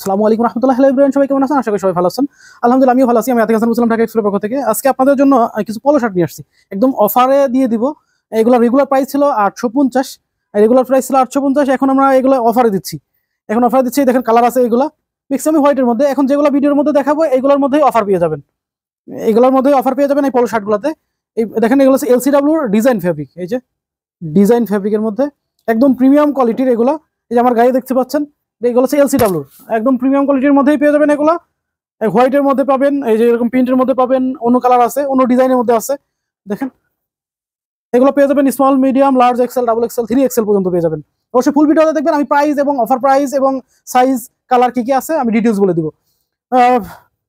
আসসালামু আলাইকুম রাহমাতুল্লাহি ওয়া বারাকাতুহু। সবাই কেমন আছেন? আশা করি সবাই ভালো আছেন। আলহামদুলিল্লাহ আমিও ভালো আছি। আমি আতিক হাসান বলছিলাম ঢাকা এক্সপ্রের পক্ষ থেকে। আজকে আপনাদের জন্য কিছু পলো শার্ট নিয়ে আসছি। একদম অফারে দিয়ে দিব। এগুলা রেগুলার প্রাইস ছিল 850, রেগুলার প্রাইস ছিল 850, এখন আমরা এগুলো অফারে দিচ্ছি। এখন অফারে দিচ্ছি, দেখেন কালার আছে এগুলা। ম্যাক্সিমাম হোয়াইটের মধ্যে। এখন যেগুলো ভিডিওর মধ্যে দেখাবো এগুলোর মধ্যেই অফার পেয়ে যাবেন। এগুলোর মধ্যেই অফার পেয়ে যাবেন এই পলো শার্টগুলোতে। এই দেখেন এগুলো হচ্ছে এলসিডব্লিউ ডিজাইন ফেব্রিক। এই যে ডিজাইন ফেব্রিকের মধ্যে একদম প্রিমিয়াম কোয়ালিটির এগুলো। এই যে আমার গায়ে দেখতে পাচ্ছেন, এগুলো হচ্ছে এলসিডব্লিউ, একদম প্রিমিয়াম কোয়ালিটির মধ্যেই পেয়ে যাবেন এগুলো। হোয়াইটের মধ্যে পাবেন, এই যে এরকম প্রিন্টের মধ্যে পাবেন, অন্য কালার আছে, অন্য ডিজাইনের মধ্যে আছে। দেখেন এগুলো পেয়ে যাবেন small, medium, large, XL, double XL, 3XL পর্যন্ত পেয়ে যাবেন। অবশ্যই ফুল ভিডিওতে দেখবেন। আমি প্রাইস এবং অফার প্রাইস এবং সাইজ, কালার কি কি আছে আমি ডিটেলস বলে দিব।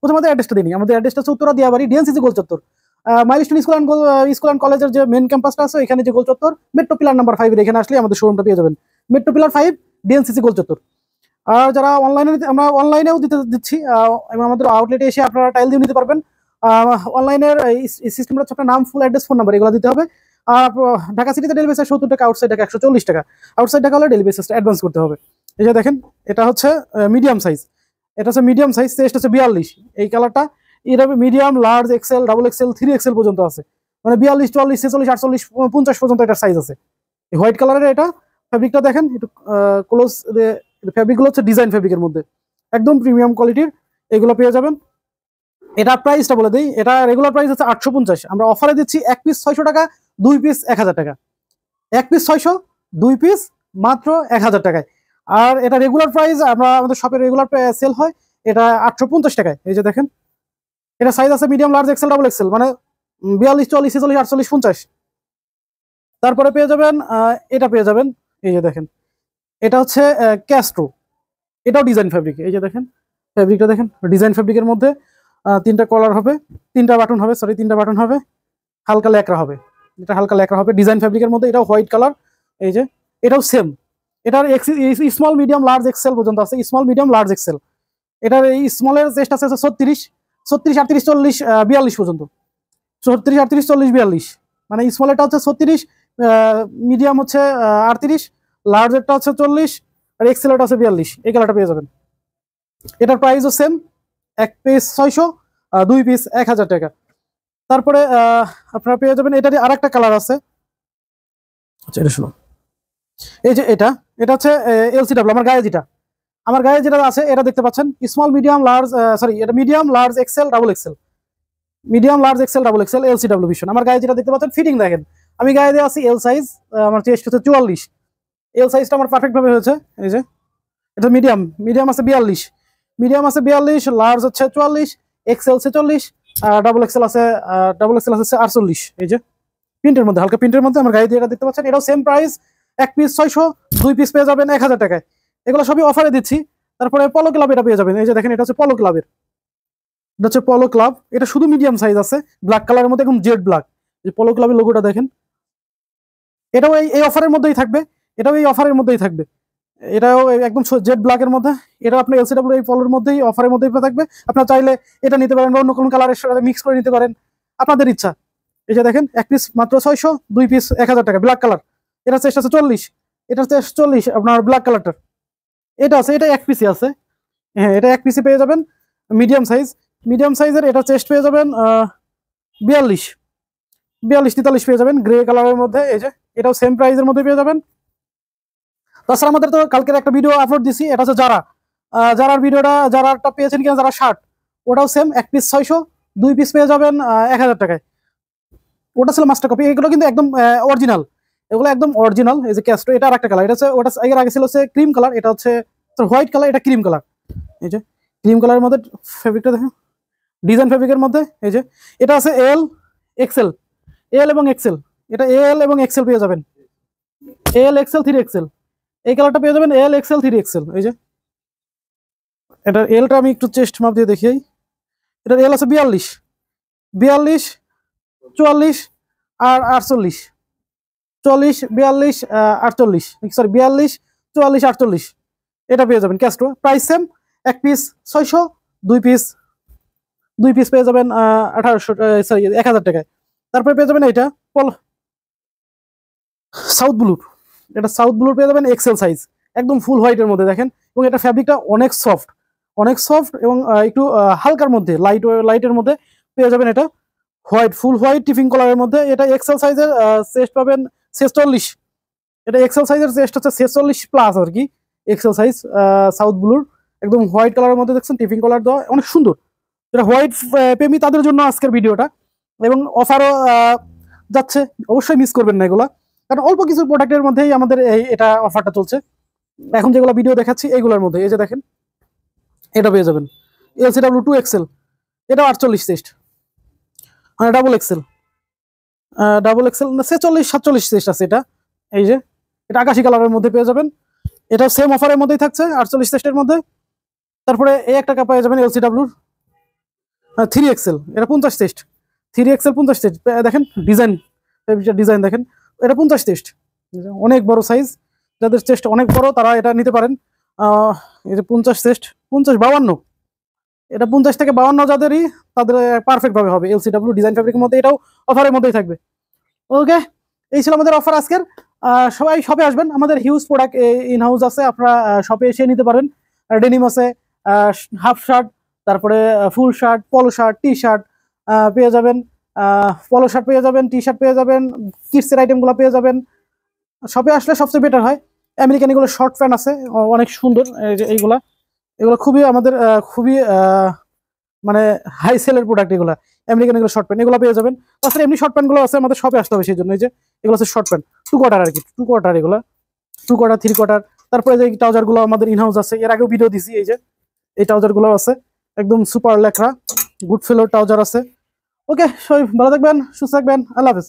প্রথমত অ্যাড্রেসটা দিই। আমাদের অ্যাড্রেসটা হচ্ছে উত্তরা দিয়াবাড়ি, ডিএনসিসি গোল চত্বর। মাইলস্টোন স্কুল অ্যান্ড কলেজের যে মেন ক্যাম্পাসটা আছে এখানে যে গোল চত্বর, মেট্রো পিলার নাম্বার 5 এর এখানে আসলে আমাদের শোরুমটা পেয়ে যাবেন। মেট্রো পিলার 5, ডিএনসিসি গোল চত্বর। আর যারা অনলাইনে, আমরা অনলাইনেও দিচ্ছি এবং আমাদের আউটলেটে এসে আপনারা টাইল দিয়ে নিতে পারবেন। অনলাইনের এই সিস্টেমটা হচ্ছে আপনার নাম, ফুল অ্যাড্রেস, ফোন নাম্বার এগুলো দিতে হবে। আর ঢাকা সিটিতে ডেলিভারি চার্জ 70 টাকা, আউটসাইড ঢাকা 140 টাকা। আউটসাইড ঢাকা হলে ডেলিভারি চার্জটা অ্যাডভান্স করতে হবে। এই যে দেখেন এটা হচ্ছে মিডিয়াম সাইজ। এটা হচ্ছে মিডিয়াম সাইজ, চেস্ট হচ্ছে 42। এই কালারটা এটা medium, large, XL, double XL, 3XL পর্যন্ত আছে। মানে 42, 44, 46, 48, 50 পর্যন্ত এটার সাইজ আছে। এই হোয়াইট কালারের এটা ফেব্রিকটা দেখেন একটু ক্লোজ। ফেব্রিকগুলো হচ্ছে ডিজাইন ফেব্রিকের মধ্যে, একদম প্রিমিয়াম কোয়ালিটির এগুলো পেয়ে যাবেন। এটা প্রাইসটা বলে দিই, এটা রেগুলার প্রাইস হচ্ছে 850, আমরা অফারে দিচ্ছি এক পিস 600 টাকা, 2 পিস 1000 টাকা। এক পিস 600, 2 পিস মাত্র 1000 টাকায়। আর এটা রেগুলার প্রাইস, আমরা আমাদের শপে রেগুলার সেল হয় এটা 850 টাকায়। এই যে দেখেন এটা সাইজ আছে medium, large, XL, double XL, মানে 42, 44, 46, 48, 50। তারপরে পেয়ে যাবেন এটা পেয়ে যাবেন। এই যে দেখেন এটা হচ্ছে ক্যাস্ট্রো, এটাও ডিজাইন ফেব্রিক। এই যে দেখেন ফেব্রিকটা দেখেন, ডিজাইন ফেব্রিকের মধ্যে 3টা কলার হবে, 3টা বাটন হবে, সরি 3টা বাটন হবে, হালকা ল্যাকড়া হবে। এটা হালকা ল্যাকড়া হবে ডিজাইন ফেব্রিকের মধ্যে। এটাও হোয়াইট কালার। এই যে এটাও সেম। এটার স্মল, মিডিয়াম, লার্জ, এক্সেল পর্যন্ত আছে। Small, medium, large, XL. এটার এই স্মলের চেস্ট আছে 36, 36, 38, 40, 42 পর্যন্ত। 36, 38, 40, 42, মানে স্মলেরটা হচ্ছে 36, মিডিয়াম হচ্ছে 38, লার্জেরটা হচ্ছে 40, আর এক্সেলেরটা হচ্ছে 42। এই কালারটা পেয়ে যাবেন। এটার প্রাইসও সেম, এক পিস 600, 2 পিস 1000 টাকা। তারপরে আপনারা পেয়ে যাবেন এটারই আর একটা কালার আছে। আচ্ছা এটা শুনুন, এই যে এটা হচ্ছে এলসিডব্লিউ। আমার গায়ে যেটা আছে এটা দেখতে পাচ্ছেন স্মল, মিডিয়াম, লার্জ, সরি এটা medium, large, XL, double XL, medium, large, XL, double XL, LCW vision. আমার গায়ে যেটা দেখতে পাচ্ছেন ফিটিং দেখেন, আমি গায়ে দিয়ে আছি এল সাইজ, আমার চেস্ট হচ্ছে 44। এল সাইজটা আমার পারফেক্ট ভাবে হয়েছে। এই যে এটা মিডিয়াম, মিডিয়াম আছে 42, মিডিয়াম আছে 42, লার্জ হচ্ছে 44, এক্সেল হচ্ছে 40, ডাবল এক্সেল আছে 48। এই যে প্রিন্টের মধ্যে, হালকা প্রিন্টের মধ্যে আমার গায়ে দিয়ে এটা দেখতে পাচ্ছেন। এটাও সেম প্রাইস, এক পিস 600, 2 পিস পেয়ে যাবেন 1000 টাকায়। এগুলো সবই অফারে দিচ্ছি। তারপরে পলো ক্লাব এটা পেয়ে যাবেন। এই যে দেখেন এটা হচ্ছে পলো ক্লাবের, এটা হচ্ছে পলো ক্লাব। এটা শুধু মিডিয়াম সাইজ আছে, ব্ল্যাক কালারের মধ্যে, একদম জেড ব্ল্যাক। যে পলো ক্লাবের লোগোটা দেখেন, এটাও এই অফারের মধ্যেই থাকবে। এটাও এই অফারের মধ্যেই থাকবে। এটাও একদম জেড ব্ল্যাকের মধ্যে। এটা আপনি এলসিডব্লিউ এই পলোর মধ্যেই, অফারের মধ্যেই থাকবে। আপনারা চাইলে এটা নিতে পারেন, অন্য কোনো কালারের সাথে মিক্স করে নিতে পারেন, আপনাদের ইচ্ছা। এই যে দেখেন এক পিস মাত্র 600, 2 পিস 1000 টাকা। ব্ল্যাক কালার, এটা চেষ্টা আছে 40, এটা হচ্ছে 40 আপনার ব্ল্যাক কালারটার। এটা আছে, এটা এক পিসি আছে। হ্যাঁ এটা এক পিসি পেয়ে যাবেন, মিডিয়াম সাইজ। মিডিয়াম সাইজের এটা চেস্ট পেয়ে যাবেন 42, 42, 43 পেয়ে যাবেন গ্রে কালারের মধ্যে। এই যে এটাও সেম প্রাইসের মধ্যে পেয়ে যাবেন। তাছাড়া আমাদের তো কালকের একটা ভিডিও আপলোড দিছি, এটা হচ্ছে যারার ভিডিওটা, যারারটা পেয়েছেন কিনা, যারা শার্ট, ওটাও সেম এক পিস 600, 2 পিস পেয়ে যাবেন 1000 টাকায়। ওটা ছিল মাস্টার কপি, এগুলো কিন্তু একদম অরিজিনাল, এগুলো একদম অরিজিনাল। এই যে ক্যাস্ট্রো, এটা আরেকটা কালার, এটা হচ্ছে ওটা এর আগে ছিল হচ্ছে ক্রিম কালার, এটা হচ্ছে হোয়াইট কালার, এটা ক্রিম কালার। এই যে ক্রিম কালারের মধ্যে ফেব্রিকটা দেখেন, ডিজাইন ফেব্রিকের মধ্যে। এই যে এটা আছে এল, এক্সেল, এল এবং এক্সেল, এটা এল এবং এক্সেল পেয়ে যাবেন। এল, এক্সেল, 3XL, এই কালারটা পেয়ে যাবেন এল, এক্সেল, 3XL। এই যে এটার এলটা আমি একটু চেস্ট মাপ দিয়ে দেখিয়ে, এটার এল আছে 42, 42, 44 আর 48, 40, 42, 48, সরি 42, 44, 48। এটা পেয়ে যাবেন ক্যাস্ট্রো, প্রাইস সেম, এক পিস 600, 2 পিস, 2 পিস পেয়ে যাবেন 1800, সরি 1000 টাকায়। তারপরে পেয়ে যাবেন এটা সাউথ ব্লু, এটা সাউথ ব্লু পেয়ে যাবেন এক্সেল সাইজ, একদম ফুল হোয়াইটের মধ্যে দেখেন। এবং এটা ফ্যাব্রিকটা অনেক সফট, অনেক সফট এবং একটু হালকার মধ্যে লাইটের মধ্যে পেয়ে যাবেন। এটা হোয়াইট, ফুল হোয়াইট টিফিন কালারের মধ্যে। এটা এক্সেল সাইজের চেস্ট পাবেন 46। এটা এক্সেল সাইজের চেস্ট হচ্ছে 46 প্লাস আর কি, এক্সেল সাইজ সাউথ ব্লুর একদম হোয়াইট কালারের মধ্যে দেখছেন, টিফিন কালার দেওয়া, অনেক সুন্দর। এটা হোয়াইট প্রেমী তাদের জন্য আজকের ভিডিওটা। এবং অফারও যাচ্ছে, অবশ্যই মিস করবেন না এগুলা, কারণ অল্প কিছু প্রোডাক্টের মধ্যেই আমাদের এটা অফারটা চলছে। এখন যেগুলো ভিডিও দেখাচ্ছি এইগুলোর মধ্যে, এই যে দেখেন এটা পেয়ে যাবেন LCW 2XL, এটা 48 চেস্ট, মানে ডাবল এক্সেল না 46-47 চেস্ট আছে এটা। এই যে এটা আকাশি কালারের মধ্যে পেয়ে যাবেন, এটা সেম অফারের মধ্যেই থাকছে 48 চেস্টের মধ্যে। তারপরে এই একটা কাপ পেয়ে যাবেন LCW 3XL, এটা 50 চেস্ট, 3XL 50 চেস্ট। দেখেন ডিজাইন দেখেন, এটা 50 চেস্ট, অনেক বড় সাইজ। যাদের চেস্ট অনেক বড় তারা এটা নিতে পারেন। এই যে 50 চেস্ট, 50-52, এটা 50 থেকে 52 যাদেরই তাদের পারফেক্ট ভাবে হবে। LCW ডিজাইন ফ্যাব্রিকের মধ্যে, এটাও অফারের মধ্যেই থাকবে। ওকে, এই ছিল আমাদের অফার আজকের। সবাই শপে আসবেন, আমাদের হিউজ প্রোডাক্ট ইন হাউস আছে, আপনারা শপে এসে নিতে পারেন। ডেনিম আছে, হাফ শার্ট, তারপরে ফুল শার্ট, পলো শার্ট, টি শার্ট পেয়ে যাবেন, পলো শার্ট পেয়ে যাবেন, টি শার্ট পেয়ে যাবেন, কিডসের আইটেমগুলো পেয়ে যাবেন। শপে আসলে সবচেয়ে বেটার হয়। আমেরিকান এগুলো শর্ট প্যান্ট আছে, অনেক সুন্দর। এই যে এগুলো খুবই আমাদের খুবই মানে হাই সেলের প্রোডাক্ট এগুলো। আমেরিকান এগুলো শর্ট প্যান্ট এগুলো পেয়ে যাবেন। তাছাড়া এমনি শর্ট প্যান্টগুলো আছে, আমাদের শপে আসতে হবে সেই জন্য। এই যে এগুলো আছে শর্ট প্যান্ট 2 কোয়ার্টার আর কি, 2 কোয়ার্টার এগুলো, 2 কোয়ার্টার 3 কোয়ার্টার। তারপরে যে ট্রাউজারগুলো আমাদের ইনহাউস আছে, এর আগেও ভিডিও দিছি। এই যে এই ট্রাউজারগুলো আছে একদম সুপার লেখরা, গুড ফেলোর ট্রাউজার আছে। ওকে, সবাই ভালো থাকবেন, সুস্থ থাকবেন, আল্লাহ হাফেজ।